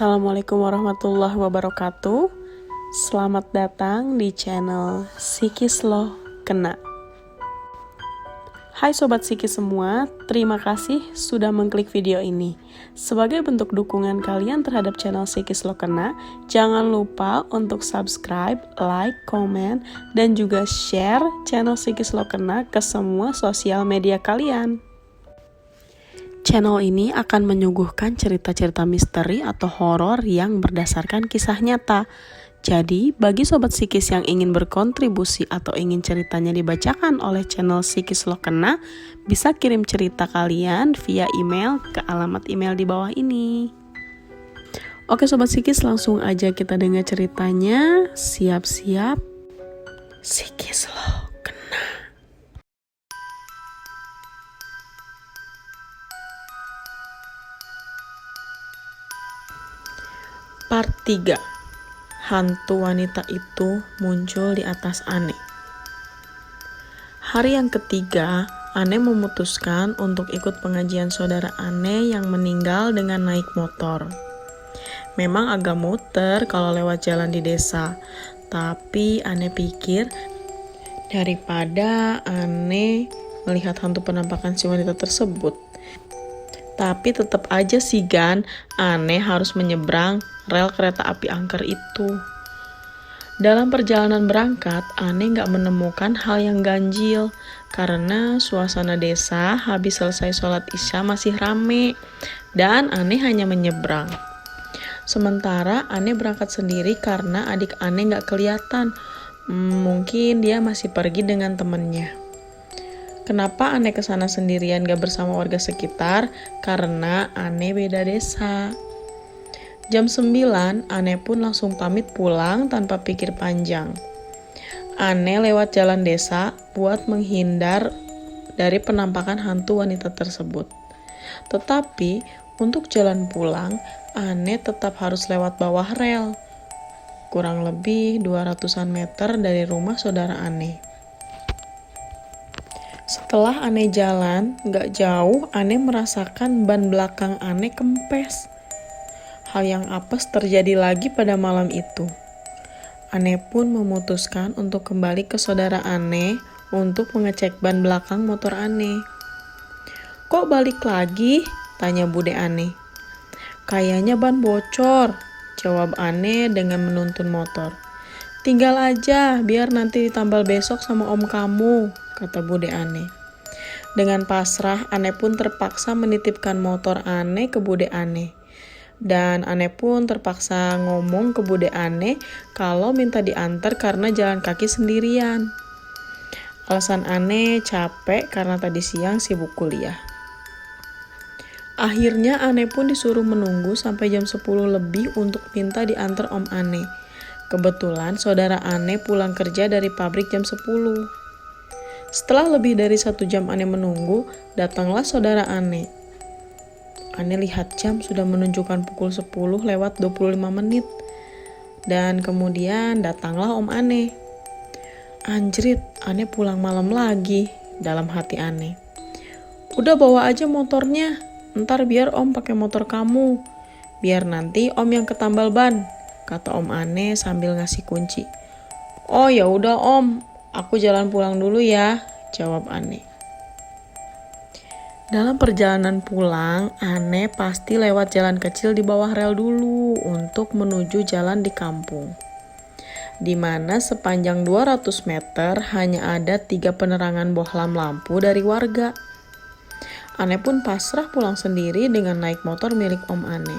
Assalamualaikum warahmatullahi wabarakatuh. Selamat datang di channel Psikis Lo Kena. Hai Sobat Psikis semua, terima kasih sudah mengklik video ini. Sebagai bentuk dukungan kalian terhadap channel Psikis Lo Kena, jangan lupa untuk subscribe, like, komen, dan juga share channel Psikis Lo Kena ke semua sosial media kalian. Channel ini akan menyuguhkan cerita-cerita misteri atau horor yang berdasarkan kisah nyata. Jadi, bagi Sobat Psikis yang ingin berkontribusi atau ingin ceritanya dibacakan oleh channel Psikis Lo Kena, bisa kirim cerita kalian via email ke alamat email di bawah ini. Oke Sobat Psikis, langsung aja kita dengar ceritanya. Siap-siap, Psikis Lo Kena. Part 3. Hantu wanita itu muncul di atas Ane. Hari yang ketiga, Ane memutuskan untuk ikut pengajian saudara Ane yang meninggal dengan naik motor. Memang agak muter kalau lewat jalan di desa, tapi Ane pikir daripada Ane melihat hantu penampakan si wanita tersebut. Tapi tetap aja sih Gan, Ane harus menyeberang rel kereta api angker itu. Dalam perjalanan berangkat, Ane gak menemukan hal yang ganjil karena suasana desa habis selesai sholat isya masih rame dan Ane hanya menyeberang. Sementara Ane berangkat sendiri karena adik Ane gak kelihatan. Mungkin dia masih pergi dengan temannya. Kenapa Ane kesana sendirian gak bersama warga sekitar? Karena Ane beda desa. Jam 9, Ane pun langsung pamit pulang tanpa pikir panjang. Ane lewat jalan desa buat menghindar dari penampakan hantu wanita tersebut. Tetapi, untuk jalan pulang, Ane tetap harus lewat bawah rel. Kurang lebih 200-an meter dari rumah saudara Ane. Setelah Ane jalan, gak jauh Ane merasakan ban belakang Ane kempes. Hal yang apes terjadi lagi pada malam itu. Ane pun memutuskan untuk kembali ke saudara Ane untuk mengecek ban belakang motor Ane. Kok balik lagi? Tanya bude Ane. Kayaknya ban bocor, jawab Ane dengan menuntun motor. Tinggal aja, biar nanti ditambal besok sama om kamu, kata bude Ane. Dengan pasrah, Ane pun terpaksa menitipkan motor Ane ke bude Ane. Dan Ane pun terpaksa ngomong ke bude Ane kalau minta diantar karena jalan kaki sendirian. Alasan Ane capek karena tadi siang sibuk kuliah. Akhirnya Ane pun disuruh menunggu sampai jam 10 lebih untuk minta diantar om Ane. Kebetulan saudara Ane pulang kerja dari pabrik jam 10. Setelah lebih dari 1 jam Ane menunggu, datanglah saudara Ane. Ane lihat jam sudah menunjukkan pukul 10 lewat 25 menit. Dan kemudian datanglah om Ane. Anjrit, Ane pulang malam lagi, dalam hati Ane. Udah bawa aja motornya, ntar biar om pakai motor kamu. Biar nanti om yang ketambal ban, kata om Ane sambil ngasih kunci. Oh ya udah om, aku jalan pulang dulu ya, jawab Ane. Dalam perjalanan pulang, Ane pasti lewat jalan kecil di bawah rel dulu untuk menuju jalan di kampung. Di mana sepanjang 200 meter hanya ada 3 penerangan bohlam lampu dari warga. Ane pun pasrah pulang sendiri dengan naik motor milik om Ane.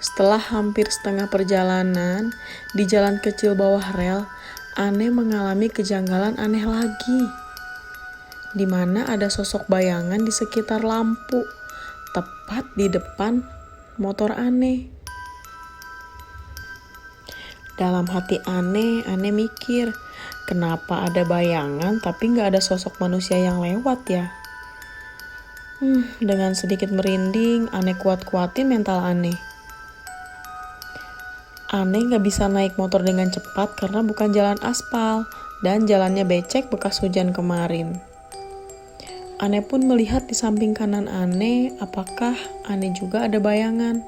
Setelah hampir setengah perjalanan, di jalan kecil bawah rel, Ane mengalami kejanggalan aneh lagi. Di mana ada sosok bayangan di sekitar lampu, tepat di depan motor Ane. Dalam hati Ane mikir, kenapa ada bayangan tapi gak ada sosok manusia yang lewat ya? Dengan sedikit merinding, Ane kuat-kuatin mental Ane. Ane gak bisa naik motor dengan cepat karena bukan jalan aspal dan jalannya becek bekas hujan kemarin. Ane pun melihat di samping kanan Ane, apakah Ane juga ada bayangan.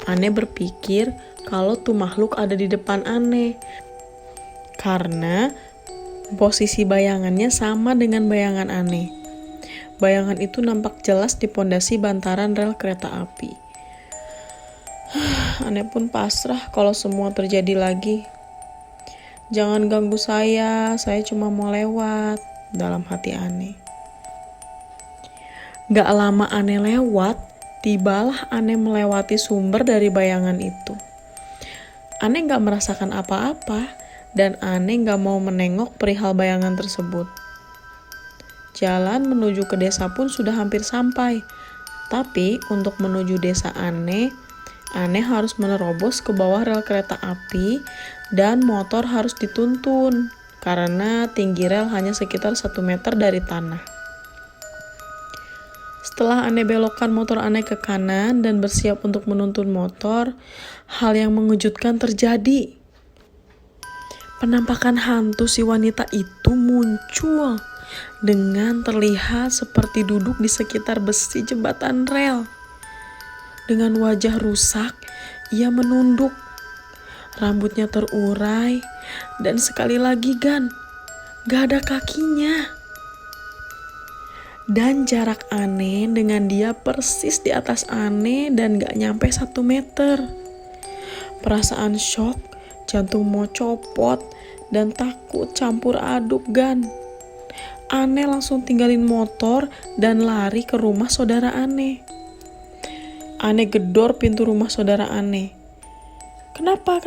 Ane berpikir kalau tuh makhluk ada di depan Ane. Karena posisi bayangannya sama dengan bayangan Ane. Bayangan itu nampak jelas di pondasi bantaran rel kereta api. Ane pun pasrah kalau semua terjadi lagi. Jangan ganggu saya cuma mau lewat, dalam hati Ane. Gak lama Ane lewat, tibalah Ane melewati sumber dari bayangan itu. Ane gak merasakan apa-apa, dan Ane gak mau menengok perihal bayangan tersebut. Jalan menuju ke desa pun sudah hampir sampai, tapi untuk menuju desa Ane harus menerobos ke bawah rel kereta api dan motor harus dituntun karena tinggi rel hanya sekitar 1 meter dari tanah. Setelah Ane belokkan motor Ane ke kanan dan bersiap untuk menuntun motor, hal yang mengejutkan terjadi. Penampakan hantu si wanita itu muncul dengan terlihat seperti duduk di sekitar besi jembatan rel. Dengan wajah rusak, ia menunduk. Rambutnya terurai, dan sekali lagi gak ada kakinya. Dan jarak Ane dengan dia persis di atas Ane dan gak nyampe 1 meter. Perasaan shock, jantung mau copot, dan takut campur aduk Gan. Ane langsung tinggalin motor dan lari ke rumah saudara Ane. Ane gedor pintu rumah saudara Ane. Kenapa?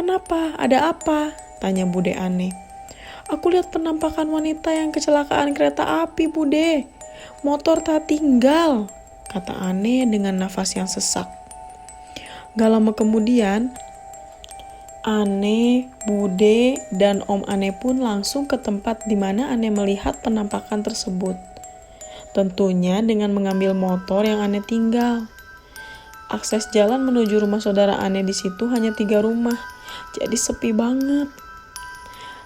Ada apa? Tanya Bude Ane. Aku lihat penampakan wanita yang kecelakaan kereta api, Bude. Motor tak tinggal, kata Ane dengan nafas yang sesak. Gak lama kemudian, Ane, Bude, dan Om Ane pun langsung ke tempat di mana Ane melihat penampakan tersebut. Tentunya dengan mengambil motor yang Ane tinggal. Akses jalan menuju rumah saudara Ane di situ hanya 3 rumah, jadi sepi banget.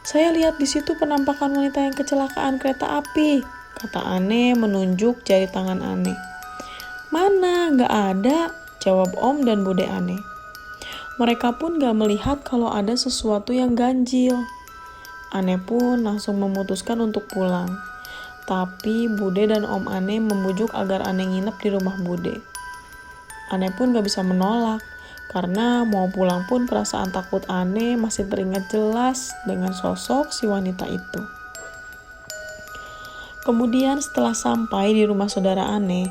Saya lihat di situ penampakan wanita yang kecelakaan kereta api, kata Ane menunjuk jari tangan Ane. Mana? Gak ada, jawab Om dan Bude Ane. Mereka pun gak melihat kalau ada sesuatu yang ganjil. Ane pun langsung memutuskan untuk pulang. Tapi Bude dan Om Ane membujuk agar Ane nginep di rumah Bude. Ane pun gak bisa menolak, karena mau pulang pun perasaan takut Ane masih teringat jelas dengan sosok si wanita itu. Kemudian setelah sampai di rumah saudara Ane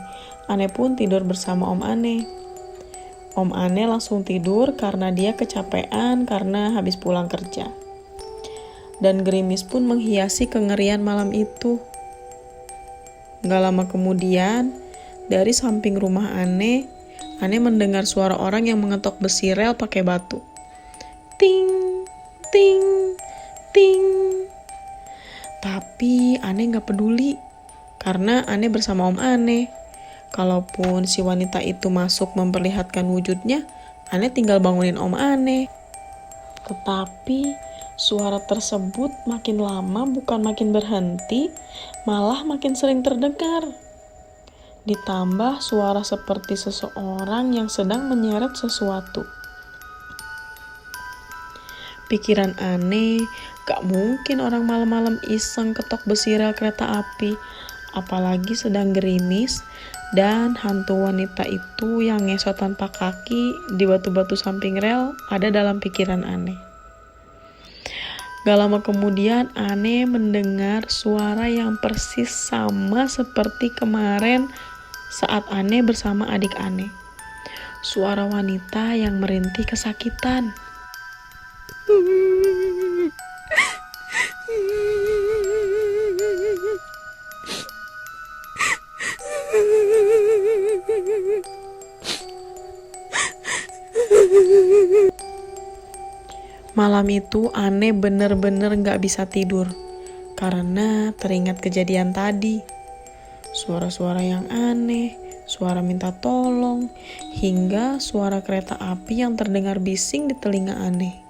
pun tidur bersama Om Ane. Om Ane langsung tidur karena dia kecapean karena habis pulang kerja. Dan gerimis pun menghiasi kengerian malam itu. Gak lama kemudian, dari samping rumah Ane mendengar suara orang yang mengetok besi rel pakai batu. Ting, ting, ting. Tapi Ane gak peduli, karena Ane bersama Om Ane. Kalaupun si wanita itu masuk memperlihatkan wujudnya, Ane tinggal bangunin Om Ane. Tetapi suara tersebut makin lama bukan makin berhenti, malah makin sering terdengar. Ditambah suara seperti seseorang yang sedang menyeret sesuatu. Pikiran Ane, gak mungkin orang malam-malam iseng ketok besi rel kereta api, apalagi sedang gerimis, dan hantu wanita itu yang ngesot tanpa kaki di batu-batu samping rel ada dalam pikiran Ane. Gak lama kemudian Ane mendengar suara yang persis sama seperti kemarin saat Ane bersama adik Ane. Suara wanita yang merintih kesakitan. Malam itu Ane bener-bener gak bisa tidur karena teringat kejadian tadi. Suara-suara yang aneh, suara minta tolong, hingga suara kereta api yang terdengar bising di telinga Ane.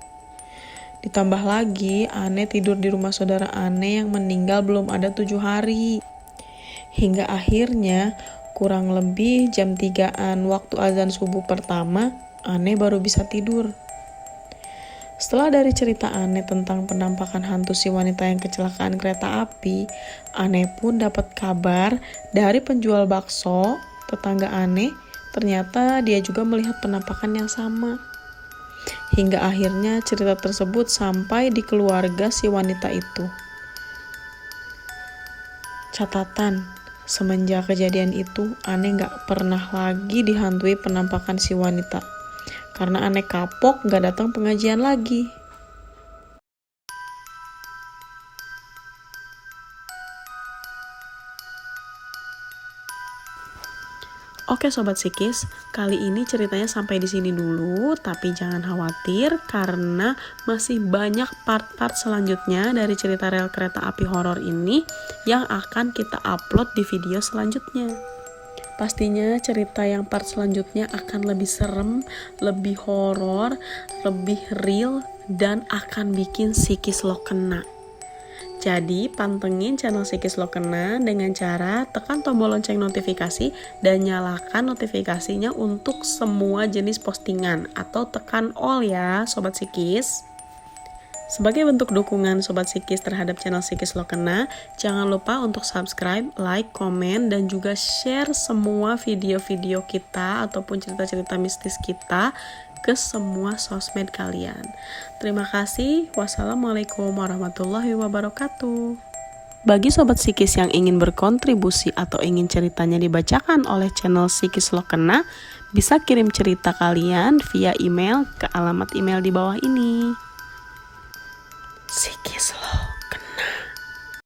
Ditambah lagi, Ane tidur di rumah saudara Ane yang meninggal belum ada 7 hari. Hingga akhirnya, kurang lebih jam 3-an waktu azan subuh pertama, Ane baru bisa tidur. Setelah dari cerita Ane tentang penampakan hantu si wanita yang kecelakaan kereta api, Ane pun dapat kabar dari penjual bakso, tetangga Ane, ternyata dia juga melihat penampakan yang sama. Hingga akhirnya cerita tersebut sampai di keluarga si wanita itu. Catatan, semenjak kejadian itu, Ane gak pernah lagi dihantui penampakan si wanita. Karena Ane kapok gak datang pengajian lagi. Oke Sobat Psikis, kali ini ceritanya sampai di sini dulu, tapi jangan khawatir karena masih banyak part-part selanjutnya dari cerita rel kereta api horor ini yang akan kita upload di video selanjutnya. Pastinya cerita yang part selanjutnya akan lebih serem, lebih horor, lebih real, dan akan bikin psikis lo kena. Jadi pantengin channel Psikis Lo Kena dengan cara tekan tombol lonceng notifikasi dan nyalakan notifikasinya untuk semua jenis postingan atau tekan all ya Sobat Psikis. Sebagai bentuk dukungan Sobat Psikis terhadap channel Psikis Lo Kena, jangan lupa untuk subscribe, like, komen, dan juga share semua video-video kita ataupun cerita-cerita mistis kita ke semua sosmed kalian. Terima kasih. Wassalamualaikum warahmatullahi wabarakatuh. Bagi Sobat Psikis yang ingin berkontribusi atau ingin ceritanya dibacakan oleh channel Psikis Lo Kena, bisa kirim cerita kalian via email ke alamat email di bawah ini.